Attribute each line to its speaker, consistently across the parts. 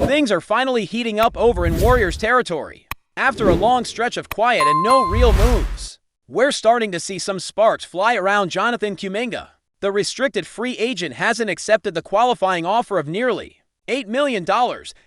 Speaker 1: Things are finally heating up over in Warriors territory. After a long stretch of quiet and no real moves, we're starting to see some sparks fly around Jonathan Cuminga. The restricted free agent hasn't accepted the qualifying offer of nearly $8 million,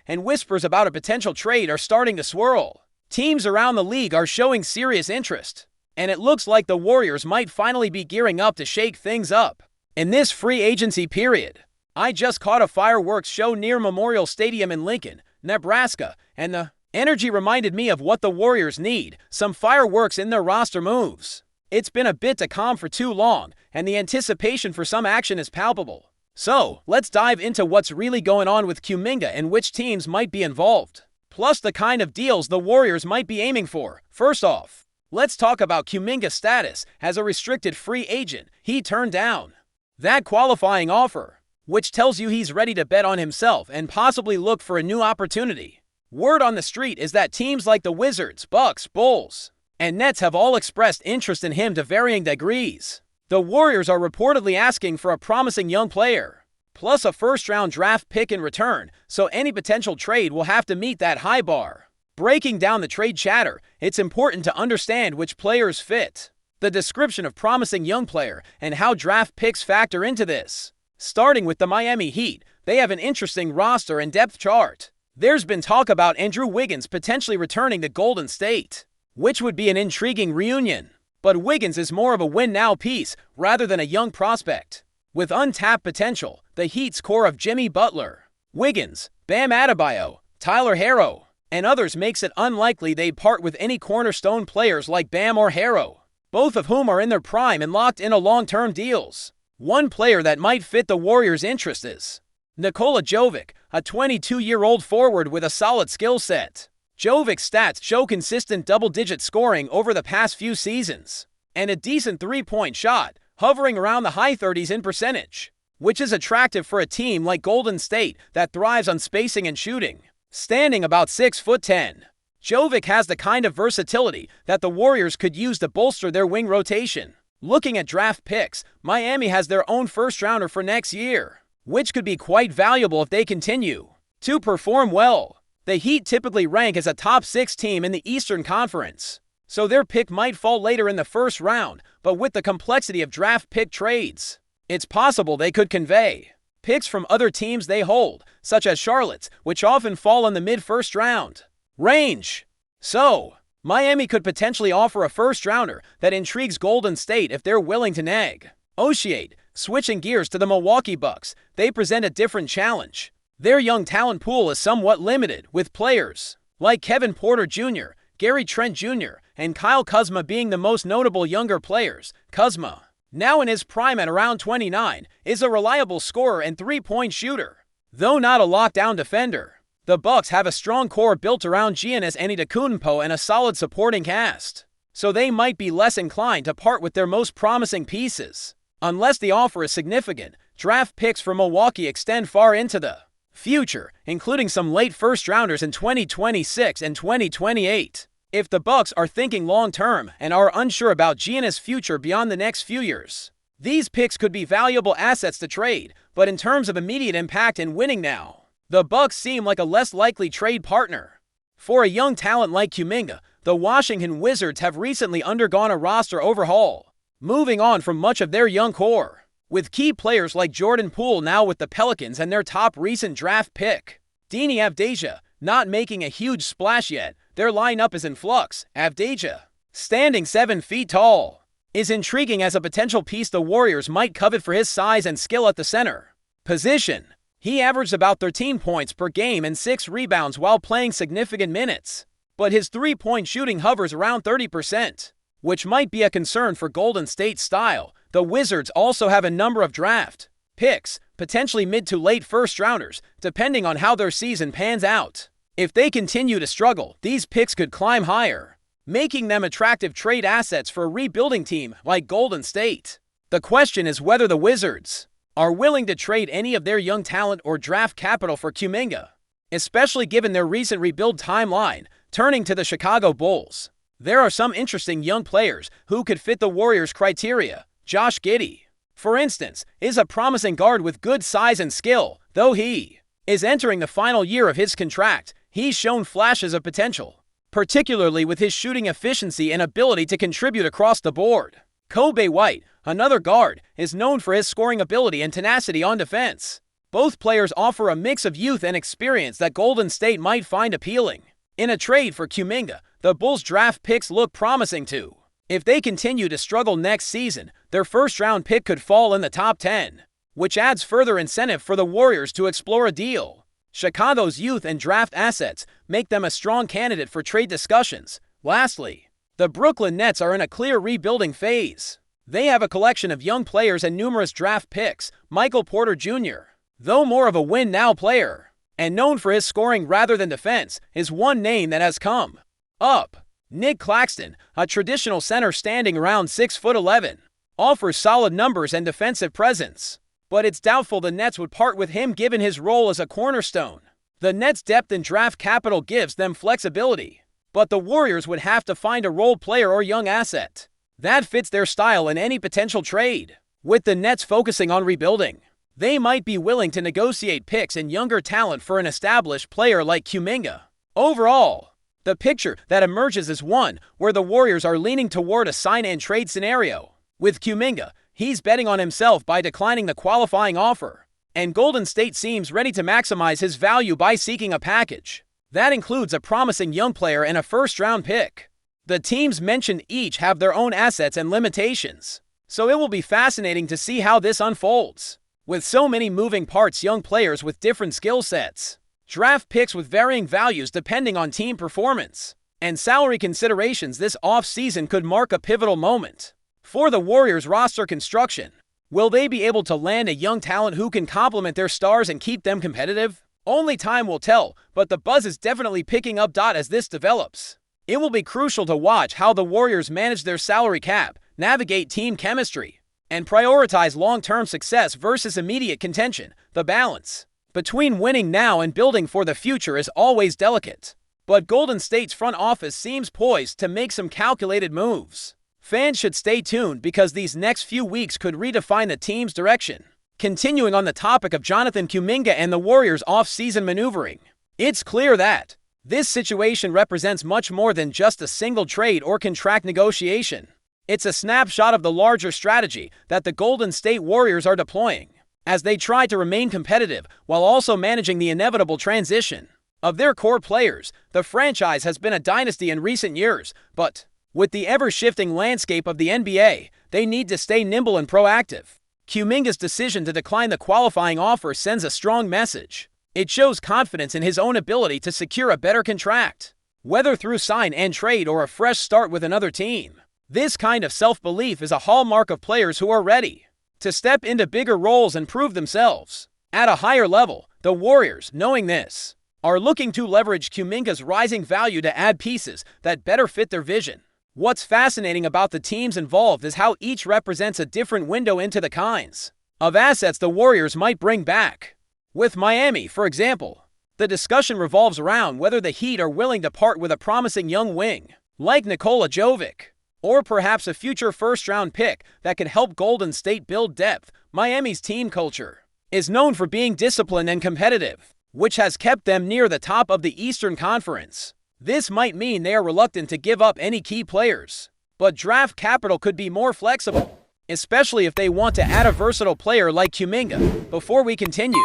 Speaker 1: and whispers about a potential trade are starting to swirl. Teams around the league are showing serious interest, and it looks like the Warriors might finally be gearing up to shake things up. In this free agency period, I just caught a fireworks show near Memorial Stadium in Lincoln, Nebraska, and the energy reminded me of what the Warriors need: some fireworks in their roster moves. It's been a bit too calm for too long, and the anticipation for some action is palpable. So, let's dive into what's really going on with Cuminga and which teams might be involved, plus the kind of deals the Warriors might be aiming for. First off, let's talk about Cuminga's status as a restricted free agent he turned down that qualifying offer, which tells you he's ready to bet on himself and possibly look for a new opportunity. Word on the street is that teams like the Wizards, Bucks, Bulls, and Nets have all expressed interest in him to varying degrees. The Warriors are reportedly asking for a promising young player, plus a first-round draft pick in return, so any potential trade will have to meet that high bar. Breaking down the trade chatter, it's important to understand which players fit, the description of promising young player, and how draft picks factor into this. Starting with the Miami Heat, they have an interesting roster and depth chart. There's been talk about Andrew Wiggins potentially returning to Golden State, which would be an intriguing reunion. But Wiggins is more of a win-now piece rather than a young prospect. With untapped potential, the Heat's core of Jimmy Butler, Wiggins, Bam Adebayo, Tyler Herro, and others makes it unlikely they'd part with any cornerstone players like Bam or Herro, both of whom are in their prime and locked into long-term deals. One player that might fit the Warriors' interest is Nikola Jovic, a 22-year-old forward with a solid skill set. Jovic's stats show consistent double-digit scoring over the past few seasons, and a decent three-point shot, hovering around the high 30s in percentage, which is attractive for a team like Golden State that thrives on spacing and shooting. Standing about 6'10", Jovic has the kind of versatility that the Warriors could use to bolster their wing rotation. Looking at draft picks, Miami has their own first-rounder for next year, which could be quite valuable if they continue to perform well. The Heat typically rank as a top 6 team in the Eastern Conference, so their pick might fall later in the first round, but with the complexity of draft pick trades, it's possible they could convey picks from other teams they hold, such as Charlotte's, which often fall in the mid-first round range. So, Miami could potentially offer a first-rounder that intrigues Golden State if they're willing to negotiate. Switching gears to the Milwaukee Bucks, they present a different challenge. Their young talent pool is somewhat limited, with players like Kevin Porter Jr., Gary Trent Jr., and Kyle Kuzma being the most notable younger players. Kuzma, now in his prime at around 29, is a reliable scorer and three-point shooter, though not a lockdown defender. The Bucks have a strong core built around Giannis Antetokounmpo and a solid supporting cast, so they might be less inclined to part with their most promising pieces. Unless the offer is significant, draft picks for Milwaukee extend far into the future, including some late first-rounders in 2026 and 2028. If the Bucks are thinking long-term and are unsure about Giannis' future beyond the next few years, these picks could be valuable assets to trade, but in terms of immediate impact and winning now, the Bucks seem like a less likely trade partner. For a young talent like Cuminga, the Washington Wizards have recently undergone a roster overhaul, moving on from much of their young core, with key players like Jordan Poole now with the Pelicans and their top recent draft pick, Deni Avdija, not making a huge splash yet. Their lineup is in flux. Avdija, standing 7 feet tall, is intriguing as a potential piece the Warriors might covet for his size and skill at the center position. He averaged about 13 points per game and 6 rebounds while playing significant minutes, but his three-point shooting hovers around 30%, which might be a concern for Golden State's style. The Wizards also have a number of draft picks, potentially mid to late first-rounders, depending on how their season pans out. If they continue to struggle, these picks could climb higher, making them attractive trade assets for a rebuilding team like Golden State. The question is whether the Wizards are willing to trade any of their young talent or draft capital for Cuminga, especially given their recent rebuild timeline. Turning to the Chicago Bulls, there are some interesting young players who could fit the Warriors' criteria. Josh Giddey, for instance, is a promising guard with good size and skill, though he is entering the final year of his contract. He's shown flashes of potential, particularly with his shooting efficiency and ability to contribute across the board. Kobe White, another guard, is known for his scoring ability and tenacity on defense. Both players offer a mix of youth and experience that Golden State might find appealing. In a trade for Cuminga, the Bulls' draft picks look promising too. If they continue to struggle next season, their first-round pick could fall in the top 10, which adds further incentive for the Warriors to explore a deal. Chicago's youth and draft assets make them a strong candidate for trade discussions. Lastly, the Brooklyn Nets are in a clear rebuilding phase. They have a collection of young players and numerous draft picks. Michael Porter Jr., though more of a win-now player, and known for his scoring rather than defense, is one name that has come up. Nick Claxton, a traditional center standing around 6'11", offers solid numbers and defensive presence, but it's doubtful the Nets would part with him given his role as a cornerstone. The Nets' depth in draft capital gives them flexibility, but the Warriors would have to find a role player or young asset that fits their style in any potential trade. With the Nets focusing on rebuilding, they might be willing to negotiate picks and younger talent for an established player like Cuminga. Overall, the picture that emerges is one where the Warriors are leaning toward a sign-and-trade scenario. With Cuminga, he's betting on himself by declining the qualifying offer, and Golden State seems ready to maximize his value by seeking a package that includes a promising young player and a first-round pick. The teams mentioned each have their own assets and limitations, so it will be fascinating to see how this unfolds. With so many moving parts, young players with different skill sets, draft picks with varying values depending on team performance, and salary considerations, this offseason could mark a pivotal moment for the Warriors' roster construction. Will they be able to land a young talent who can complement their stars and keep them competitive? Only time will tell, but the buzz is definitely picking up as this develops. It will be crucial to watch how the Warriors manage their salary cap, navigate team chemistry, and prioritize long-term success versus immediate contention. The balance between winning now and building for the future is always delicate, but Golden State's front office seems poised to make some calculated moves. Fans should stay tuned because these next few weeks could redefine the team's direction. Continuing on the topic of Jonathan Cuminga and the Warriors' off-season maneuvering, it's clear that this situation represents much more than just a single trade or contract negotiation. It's a snapshot of the larger strategy that the Golden State Warriors are deploying as they try to remain competitive while also managing the inevitable transition of their core players. The franchise has been a dynasty in recent years, but with the ever-shifting landscape of the NBA, they need to stay nimble and proactive. Cuminga's decision to decline the qualifying offer sends a strong message. It shows confidence in his own ability to secure a better contract, whether through sign and trade or a fresh start with another team. This kind of self-belief is a hallmark of players who are ready to step into bigger roles and prove themselves at a higher level. The Warriors, knowing this, are looking to leverage Cuminga's rising value to add pieces that better fit their vision. What's fascinating about the teams involved is how each represents a different window into the kinds of assets the Warriors might bring back. With Miami, for example, the discussion revolves around whether the Heat are willing to part with a promising young wing like Nikola Jovic, or perhaps a future first-round pick that could help Golden State build depth. Miami's team culture is known for being disciplined and competitive, which has kept them near the top of the Eastern Conference. This might mean they are reluctant to give up any key players, but draft capital could be more flexible, especially if they want to add a versatile player like Cuminga. Before we continue,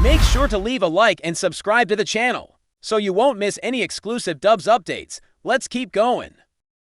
Speaker 1: make sure to leave a like and subscribe to the channel so you won't miss any exclusive Dubs updates. Let's keep going.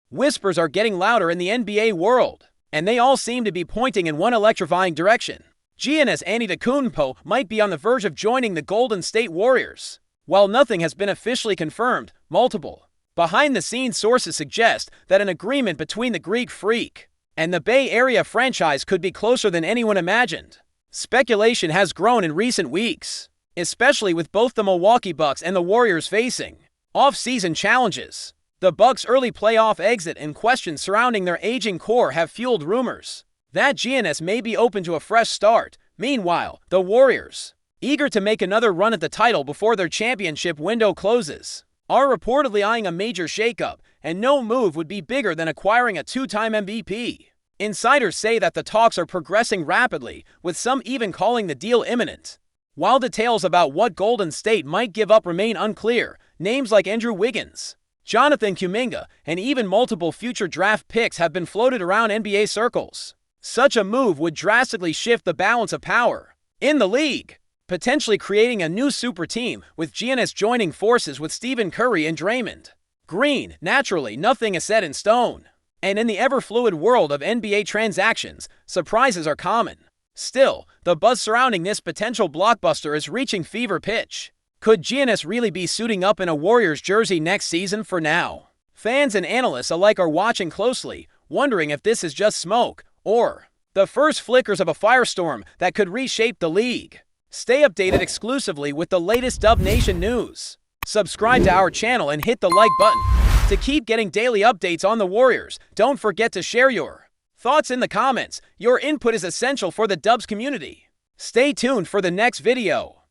Speaker 1: Whispers are getting louder in the NBA world, and they all seem to be pointing in one electrifying direction. Giannis Antetokounmpo might be on the verge of joining the Golden State Warriors. While nothing has been officially confirmed, multiple behind-the-scenes sources suggest that an agreement between the Greek Freak and the Bay Area franchise could be closer than anyone imagined. Speculation has grown in recent weeks, especially with both the Milwaukee Bucks and the Warriors facing off-season challenges. The Bucks' early playoff exit and questions surrounding their aging core have fueled rumors that Giannis may be open to a fresh start. Meanwhile, the Warriors, eager to make another run at the title before their championship window closes, are reportedly eyeing a major shakeup, and no move would be bigger than acquiring a two-time MVP. Insiders say that the talks are progressing rapidly, with some even calling the deal imminent. While details about what Golden State might give up remain unclear, names like Andrew Wiggins, Jonathan Cuminga, and even multiple future draft picks have been floated around NBA circles. Such a move would drastically shift the balance of power in the league, potentially creating a new super team with Giannis joining forces with Stephen Curry and Draymond Green. Naturally, nothing is set in stone, and in the ever-fluid world of NBA transactions, surprises are common. Still, the buzz surrounding this potential blockbuster is reaching fever pitch. Could Giannis really be suiting up in a Warriors jersey next season? For now, fans and analysts alike are watching closely, wondering if this is just smoke or the first flickers of a firestorm that could reshape the league. Stay updated exclusively with the latest Dub Nation news. Subscribe to our channel and hit the like button to keep getting daily updates on the Warriors. Don't forget to share your thoughts in the comments. Your input is essential for the Dubs community. Stay tuned for the next video.